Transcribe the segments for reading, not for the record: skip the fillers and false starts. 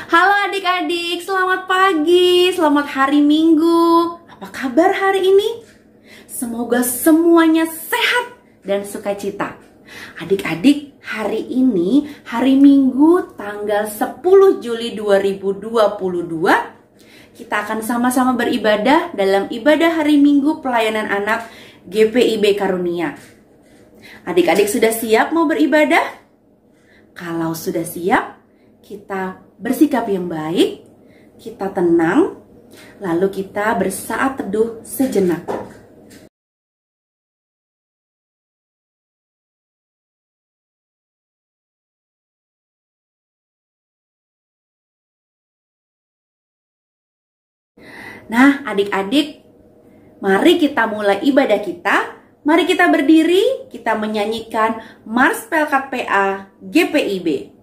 Halo adik-adik, selamat pagi, selamat hari Minggu. Apa kabar hari ini? Semoga semuanya sehat dan sukacita. Adik-adik, hari ini hari Minggu tanggal 10 Juli 2022. Kita akan sama-sama beribadah dalam ibadah hari Minggu pelayanan anak GPIB Karunia. Adik-adik sudah siap mau beribadah? Kalau sudah siap, kita bersikap yang baik, kita tenang, lalu kita bersaat teduh sejenak. Nah, adik-adik, mari kita mulai ibadah kita. Mari kita berdiri, kita menyanyikan Mars Pelkat PA GPIB.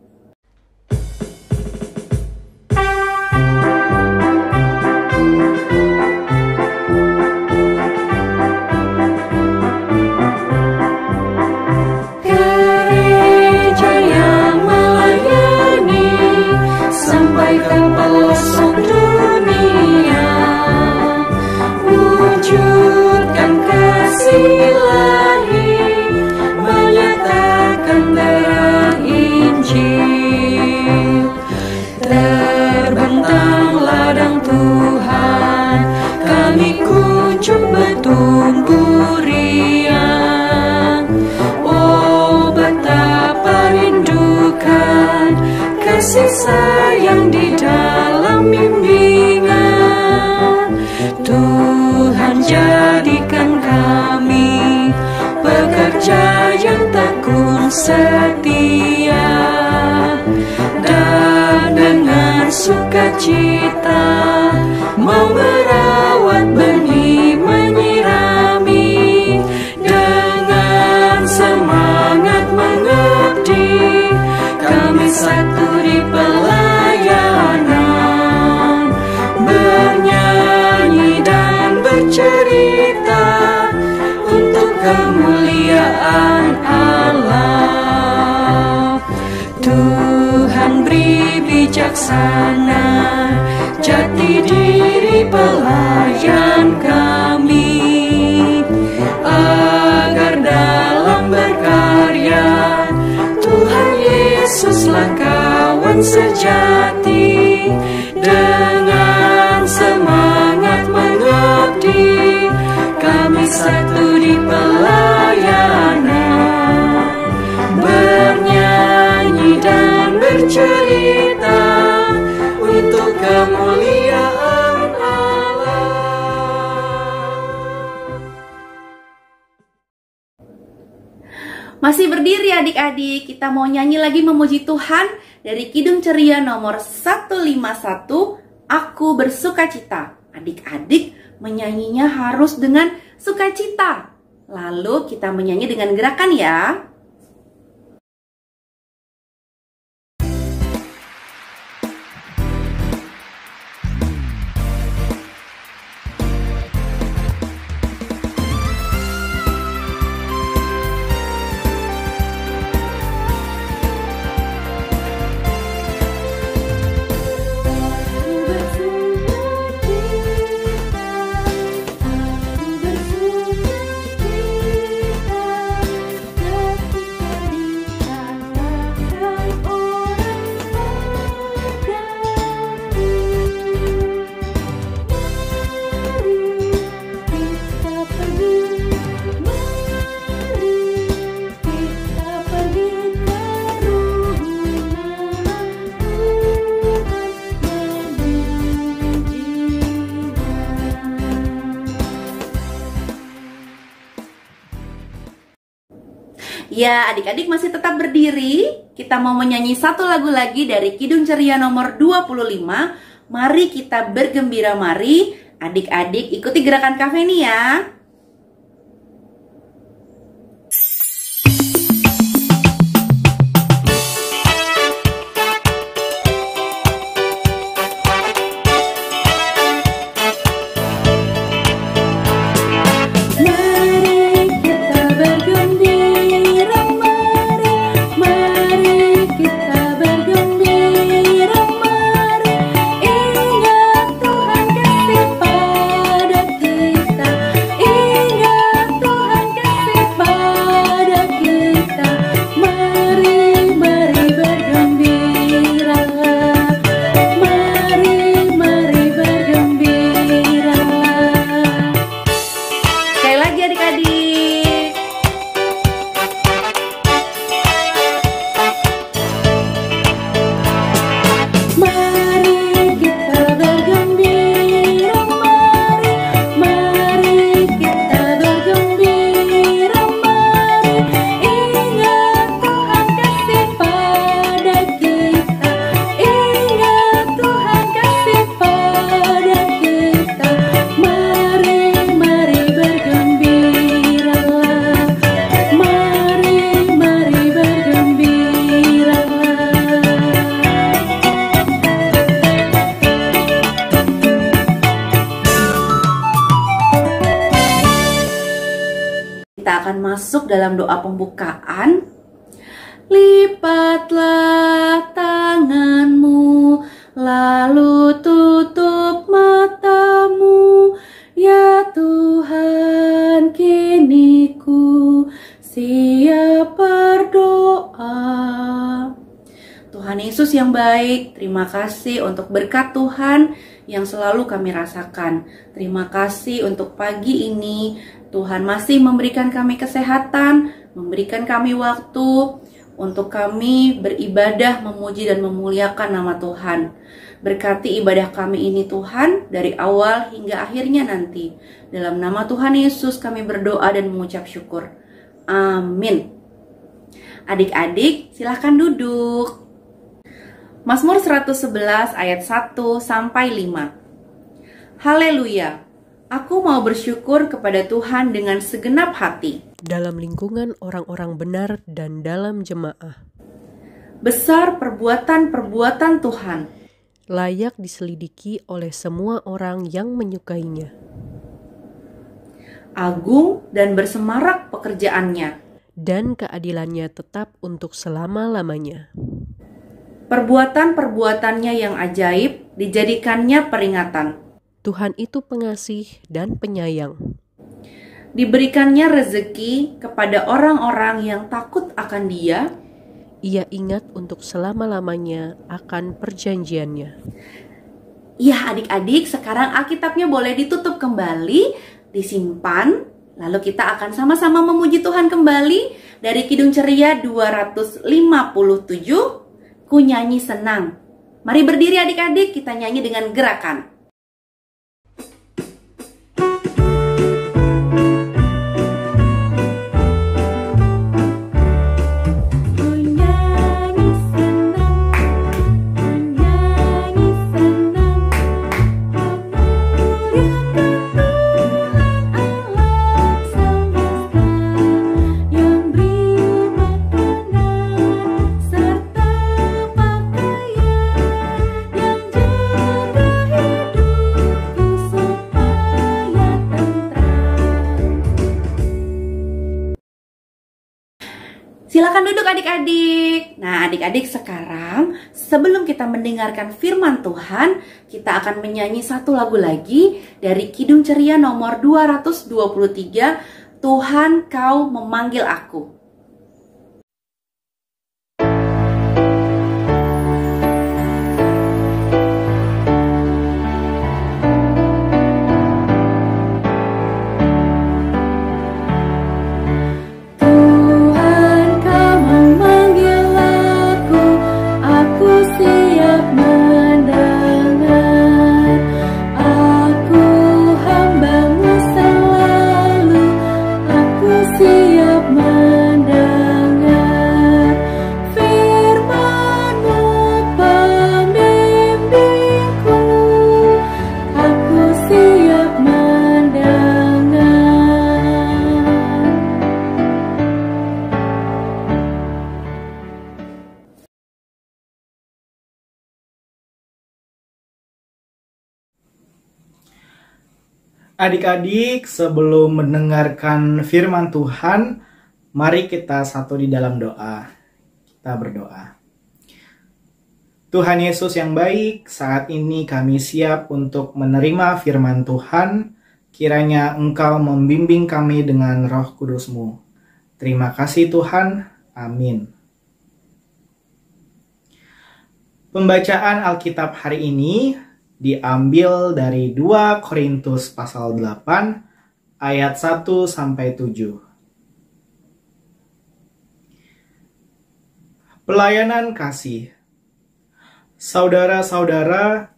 Gereja yang melayani sampai ke pelosok dunia, wujudkan kasih ilahi, menyatakan terang Injil. Terbentang ladang Tuhan, kami kunjung bertumbuh riang. Oh, betapa rindukan kasih sayang di dalam bimbingan. Tuhan jadikan kami pekerja yang tekun setia, dan dengan sukacita mau merawat benih, menyirami, dengan semangat mengabdi, kami satu di pelayanan, bernyanyi dan bercerita untuk kemuliaan Allah. Tuhan beri bijaksana jati diri pelayan kami, agar dalam berkarya Tuhan Yesuslah kawan sejati. Dengan semangat mengabdi, kami satu di pelayanan, bernyanyi dan bercerita untuk kemuliaan Allah. Masih berdiri adik-adik, kita mau nyanyi lagi memuji Tuhan dari Kidung Ceria nomor 151, Aku Bersukacita. Adik-adik menyanyinya harus dengan sukacita. Lalu kita menyanyi dengan gerakan ya. Ya, adik-adik masih tetap berdiri. Kita mau menyanyi satu lagu lagi dari Kidung Ceria nomor 25. Mari kita bergembira, mari. Adik-adik ikuti gerakan kafe ini ya. Mari kita bergembira, mari masuk dalam doa pembukaan. Lipatlah tanganmu, lalu tutup matamu, ya Tuhan, kini ku siap berdoa. Tuhan Yesus yang baik, terima kasih untuk berkat Tuhan yang selalu kami rasakan. Terima kasih untuk pagi ini, Tuhan masih memberikan kami kesehatan, memberikan kami waktu untuk kami beribadah, memuji dan memuliakan nama Tuhan. Berkati ibadah kami ini Tuhan, dari awal hingga akhirnya nanti. Dalam nama Tuhan Yesus kami berdoa dan mengucap syukur. Amin. Adik-adik silahkan duduk. Mazmur 111 ayat 1-5. Haleluya, aku mau bersyukur kepada Tuhan dengan segenap hati. Dalam lingkungan orang-orang benar dan dalam jemaah. Besar perbuatan-perbuatan Tuhan. Layak diselidiki oleh semua orang yang menyukainya. Agung dan bersemarak pekerjaannya. Dan keadilannya tetap untuk selama-lamanya. Perbuatan-perbuatannya yang ajaib dijadikannya peringatan. Tuhan itu pengasih dan penyayang. Diberikannya rezeki kepada orang-orang yang takut akan Dia. Ia ingat untuk selama-lamanya akan perjanjiannya. Ya adik-adik, sekarang Alkitabnya boleh ditutup kembali, disimpan, lalu kita akan sama-sama memuji Tuhan kembali dari Kidung Ceria 257, Ku Nyanyi Senang. Mari berdiri adik-adik, kita nyanyi dengan gerakan. Silakan duduk adik-adik. Nah adik-adik sekarang sebelum kita mendengarkan firman Tuhan, kita akan menyanyi satu lagu lagi dari Kidung Ceria nomor 223, Tuhan Kau Memanggil Aku. Adik-adik, sebelum mendengarkan firman Tuhan, mari kita satu di dalam doa. Kita berdoa. Tuhan Yesus yang baik, saat ini kami siap untuk menerima firman Tuhan. Kiranya Engkau membimbing kami dengan Roh Kudus-Mu. Terima kasih Tuhan. Amin. Pembacaan Alkitab hari ini diambil dari 2 Korintus pasal 8 ayat 1-7. Pelayanan kasih. Saudara-saudara,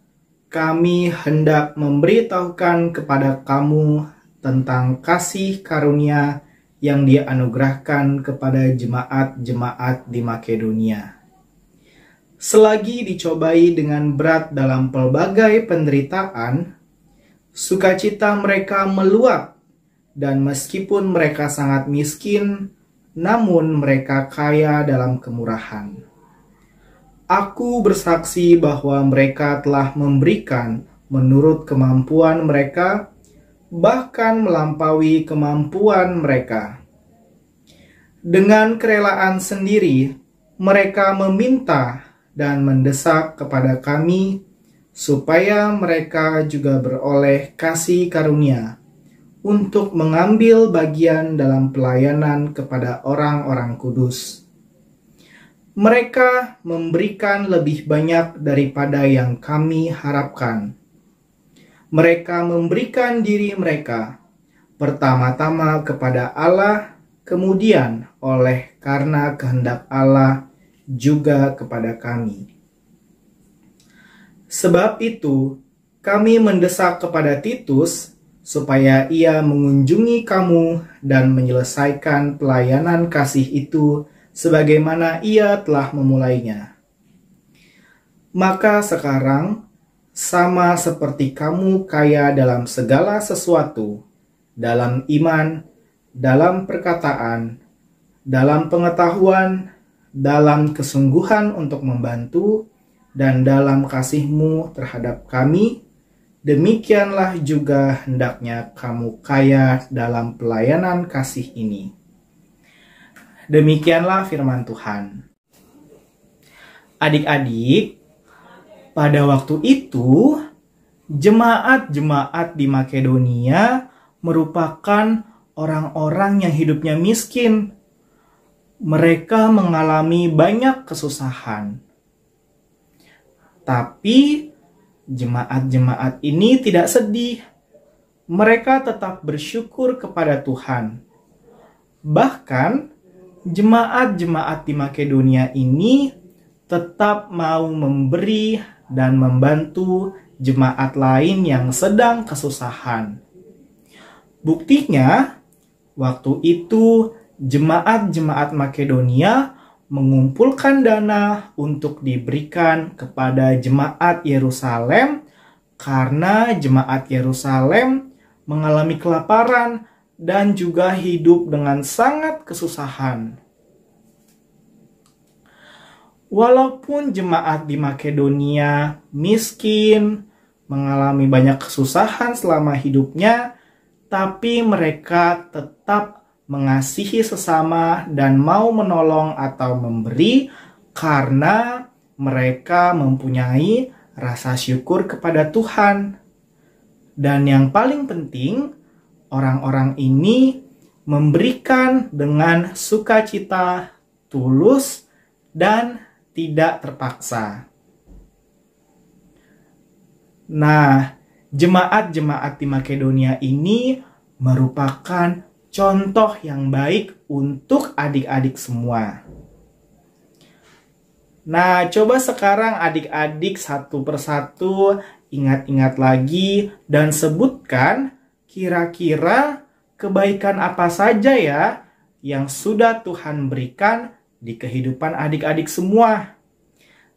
kami hendak memberitahukan kepada kamu tentang kasih karunia yang dianugerahkan kepada jemaat-jemaat di Makedonia. Selagi dicobai dengan berat dalam pelbagai penderitaan, sukacita mereka meluap, dan meskipun mereka sangat miskin, namun mereka kaya dalam kemurahan. Aku bersaksi bahwa mereka telah memberikan menurut kemampuan mereka, bahkan melampaui kemampuan mereka. Dengan kerelaan sendiri, mereka meminta dan mendesak kepada kami supaya mereka juga beroleh kasih karunia untuk mengambil bagian dalam pelayanan kepada orang-orang kudus. Mereka memberikan lebih banyak daripada yang kami harapkan. Mereka memberikan diri mereka pertama-tama kepada Allah, kemudian oleh karena kehendak Allah juga kepada kami. Sebab itu, kami mendesak kepada Titus supaya ia mengunjungi kamu dan menyelesaikan pelayanan kasih itu sebagaimana ia telah memulainya. Maka sekarang, sama seperti kamu kaya dalam segala sesuatu, dalam iman, dalam perkataan, dalam pengetahuan, dalam kesungguhan untuk membantu, dan dalam kasihmu terhadap kami, demikianlah juga hendaknya kamu kaya dalam pelayanan kasih ini. Demikianlah firman Tuhan. Adik-adik, pada waktu itu, jemaat-jemaat di Makedonia merupakan orang-orang yang hidupnya miskin. Mereka mengalami banyak kesusahan. Tapi jemaat-jemaat ini tidak sedih. Mereka tetap bersyukur kepada Tuhan. Bahkan jemaat-jemaat di Makedonia ini tetap mau memberi dan membantu jemaat lain yang sedang kesusahan. Buktinya, waktu itu jemaat-jemaat Makedonia mengumpulkan dana untuk diberikan kepada jemaat Yerusalem karena jemaat Yerusalem mengalami kelaparan dan juga hidup dengan sangat kesusahan. Walaupun jemaat di Makedonia miskin, mengalami banyak kesusahan selama hidupnya, tapi mereka tetap mengasihi sesama dan mau menolong atau memberi karena mereka mempunyai rasa syukur kepada Tuhan. Dan yang paling penting, orang-orang ini memberikan dengan sukacita, tulus, dan tidak terpaksa. Nah, jemaat-jemaat di Makedonia ini merupakan contoh yang baik untuk adik-adik semua. Nah, coba sekarang adik-adik satu persatu ingat-ingat lagi dan sebutkan kira-kira kebaikan apa saja ya yang sudah Tuhan berikan di kehidupan adik-adik semua.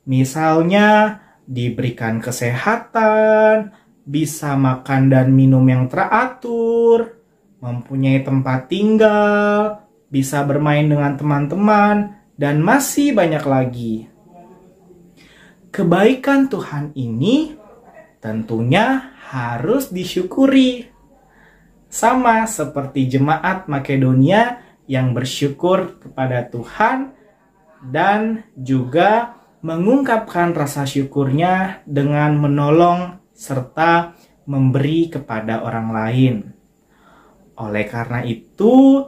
Misalnya, diberikan kesehatan, bisa makan dan minum yang teratur, mempunyai tempat tinggal, bisa bermain dengan teman-teman, dan masih banyak lagi. Kebaikan Tuhan ini tentunya harus disyukuri. Sama seperti jemaat Makedonia yang bersyukur kepada Tuhan dan juga mengungkapkan rasa syukurnya dengan menolong serta memberi kepada orang lain. Oleh karena itu,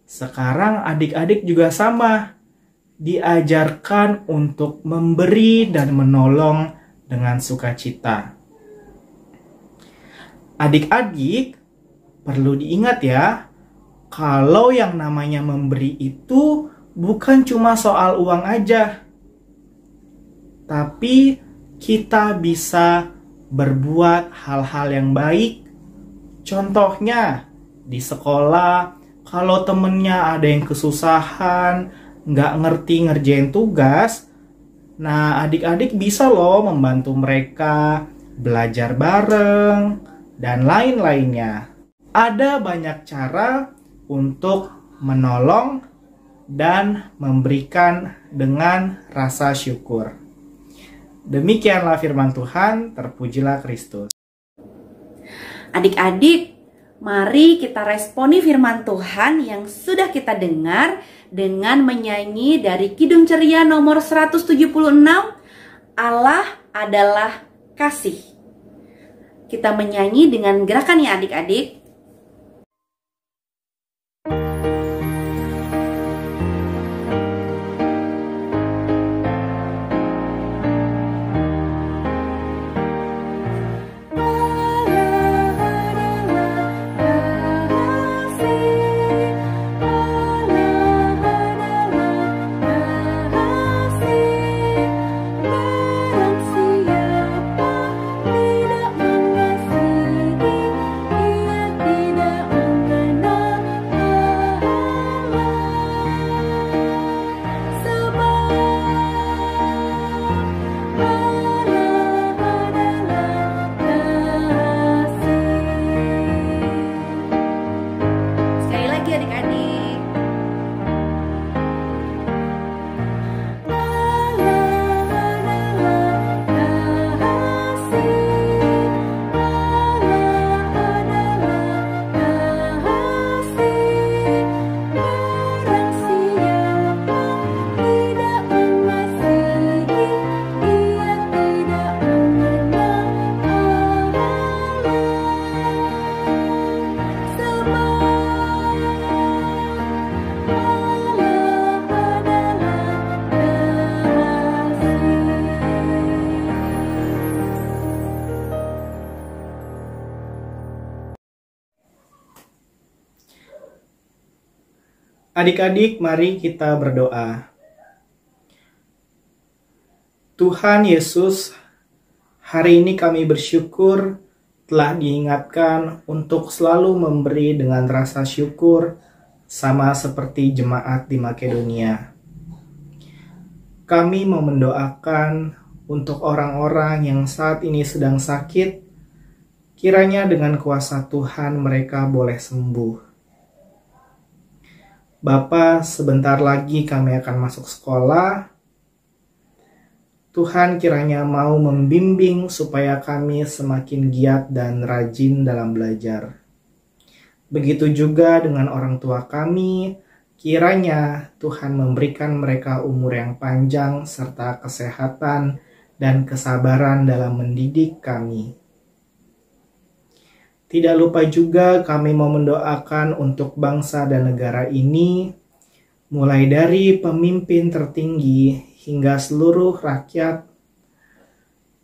sekarang adik-adik juga sama, diajarkan untuk memberi dan menolong dengan sukacita. Adik-adik, perlu diingat ya, kalau yang namanya memberi itu bukan cuma soal uang aja. Tapi kita bisa berbuat hal-hal yang baik. Contohnya, di sekolah, kalau temennya ada yang kesusahan, nggak ngerti ngerjain tugas, nah adik-adik bisa loh membantu mereka, belajar bareng, dan lain-lainnya. Ada banyak cara untuk menolong dan memberikan dengan rasa syukur. Demikianlah firman Tuhan, terpujilah Kristus. Adik-adik, mari kita responi firman Tuhan yang sudah kita dengar dengan menyanyi dari Kidung Ceria nomor 176, Allah adalah kasih. Kita menyanyi dengan gerakan ya adik-adik. Adik-adik, mari kita berdoa. Tuhan Yesus, hari ini kami bersyukur telah diingatkan untuk selalu memberi dengan rasa syukur sama seperti jemaat di Makedonia. Kami mau mendoakan untuk orang-orang yang saat ini sedang sakit, kiranya dengan kuasa Tuhan mereka boleh sembuh. Bapa, sebentar lagi kami akan masuk sekolah. Tuhan kiranya mau membimbing supaya kami semakin giat dan rajin dalam belajar. Begitu juga dengan orang tua kami, kiranya Tuhan memberikan mereka umur yang panjang serta kesehatan dan kesabaran dalam mendidik kami. Tidak lupa juga kami mau mendoakan untuk bangsa dan negara ini, mulai dari pemimpin tertinggi hingga seluruh rakyat.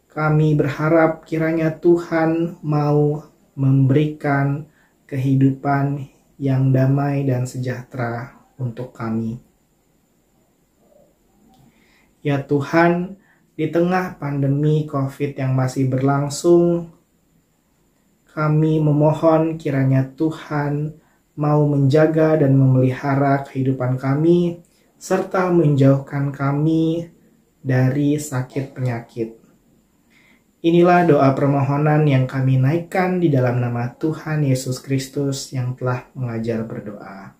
Kami berharap kiranya Tuhan mau memberikan kehidupan yang damai dan sejahtera untuk kami. Ya Tuhan, di tengah pandemi COVID yang masih berlangsung, kami memohon kiranya Tuhan mau menjaga dan memelihara kehidupan kami, serta menjauhkan kami dari sakit penyakit. Inilah doa permohonan yang kami naikkan di dalam nama Tuhan Yesus Kristus yang telah mengajar berdoa.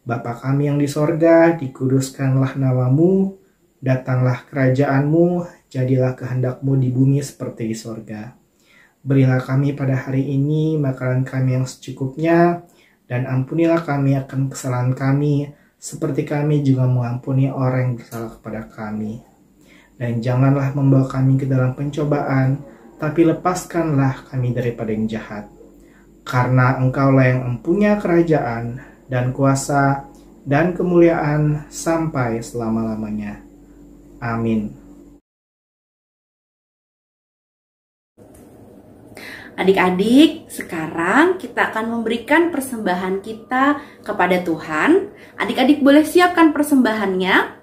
Bapa kami yang di sorga, dikuduskanlah namamu, datanglah kerajaanmu, jadilah kehendakmu di bumi seperti di sorga. Berilah kami pada hari ini makanan kami yang secukupnya, dan ampunilah kami akan kesalahan kami, seperti kami juga mengampuni orang yang bersalah kepada kami. Dan janganlah membawa kami ke dalam pencobaan, tapi lepaskanlah kami daripada yang jahat. Karena Engkaulah yang mempunyai kerajaan, dan kuasa, dan kemuliaan sampai selama-lamanya. Amin. Adik-adik, sekarang kita akan memberikan persembahan kita kepada Tuhan. Adik-adik boleh siapkan persembahannya.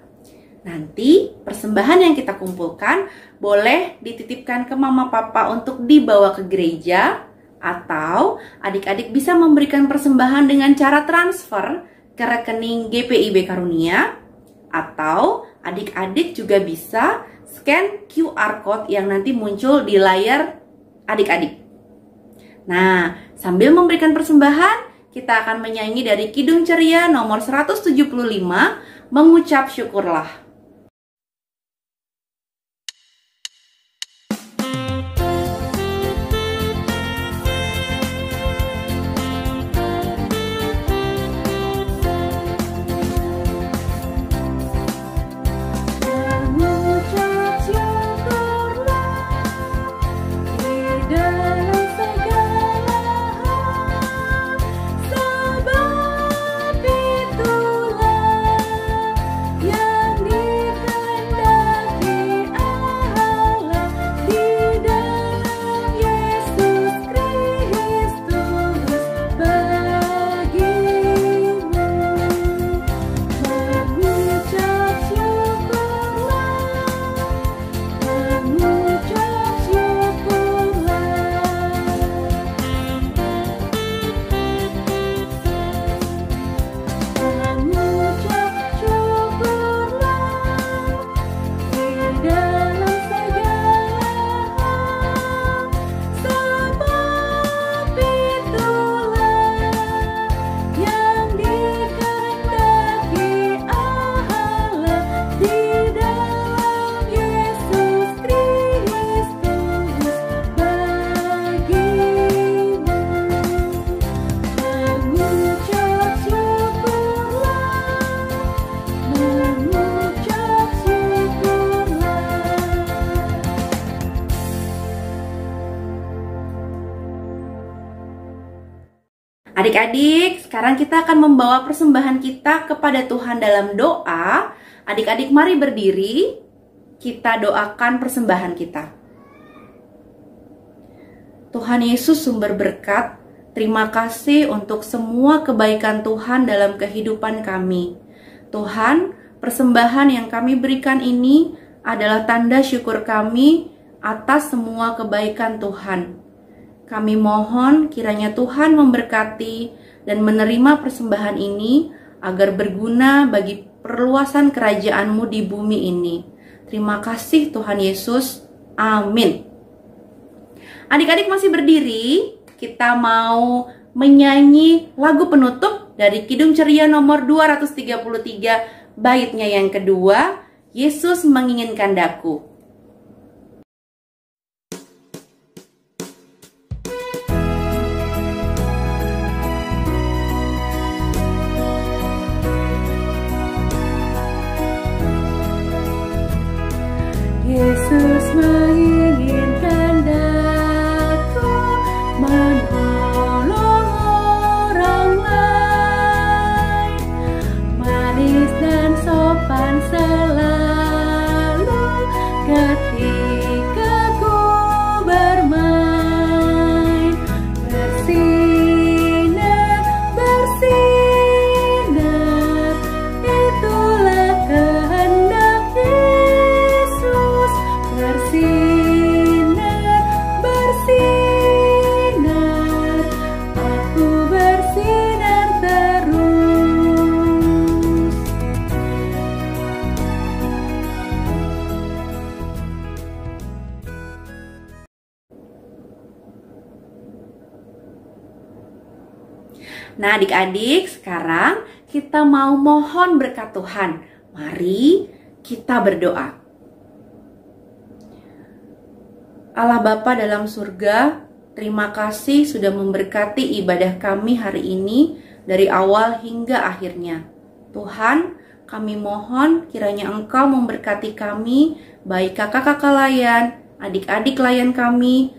Nanti persembahan yang kita kumpulkan boleh dititipkan ke mama papa untuk dibawa ke gereja, atau adik-adik bisa memberikan persembahan dengan cara transfer ke rekening GPIB Karunia, atau adik-adik juga bisa scan QR code yang nanti muncul di layar adik-adik. Nah, sambil memberikan persembahan, kita akan menyanyi dari Kidung Ceria nomor 175, Mengucap Syukurlah. Adik-adik, sekarang kita akan membawa persembahan kita kepada Tuhan dalam doa. Adik-adik mari berdiri, kita doakan persembahan kita. Tuhan Yesus sumber berkat, terima kasih untuk semua kebaikan Tuhan dalam kehidupan kami. Tuhan, persembahan yang kami berikan ini adalah tanda syukur kami atas semua kebaikan Tuhan. Kami mohon kiranya Tuhan memberkati dan menerima persembahan ini agar berguna bagi perluasan kerajaan-Mu di bumi ini. Terima kasih Tuhan Yesus. Amin. Adik-adik masih berdiri, kita mau menyanyi lagu penutup dari Kidung Ceria nomor 233, baitnya yang kedua, Yesus menginginkan daku. Yesus menginginkan daku menolong orang lain, manis dan sopan selalu ketika ku bermain, bersinar, bersinar, itulah kehendak Yesus. Bersinar, bersinar, aku bersinar terus. Nah adik-adik, sekarang kita mau mohon berkat Tuhan. Mari kita berdoa. Allah Bapa dalam surga, terima kasih sudah memberkati ibadah kami hari ini dari awal hingga akhirnya. Tuhan, kami mohon kiranya Engkau memberkati kami, baik kakak-kakak layan, adik-adik layan kami,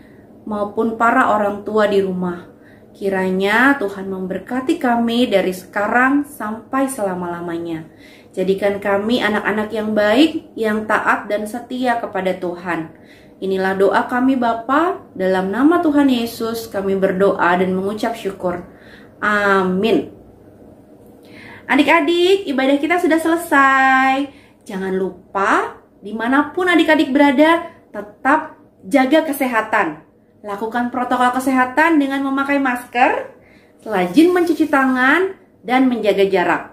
maupun para orang tua di rumah. Kiranya Tuhan memberkati kami dari sekarang sampai selama-lamanya. Jadikan kami anak-anak yang baik, yang taat dan setia kepada Tuhan. Inilah doa kami Bapa, dalam nama Tuhan Yesus kami berdoa dan mengucap syukur. Amin. Adik-adik, ibadah kita sudah selesai. Jangan lupa, dimanapun adik-adik berada, tetap jaga kesehatan. Lakukan protokol kesehatan dengan memakai masker, rajin mencuci tangan, dan menjaga jarak.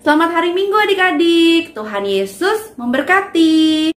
Selamat hari Minggu adik-adik. Tuhan Yesus memberkati.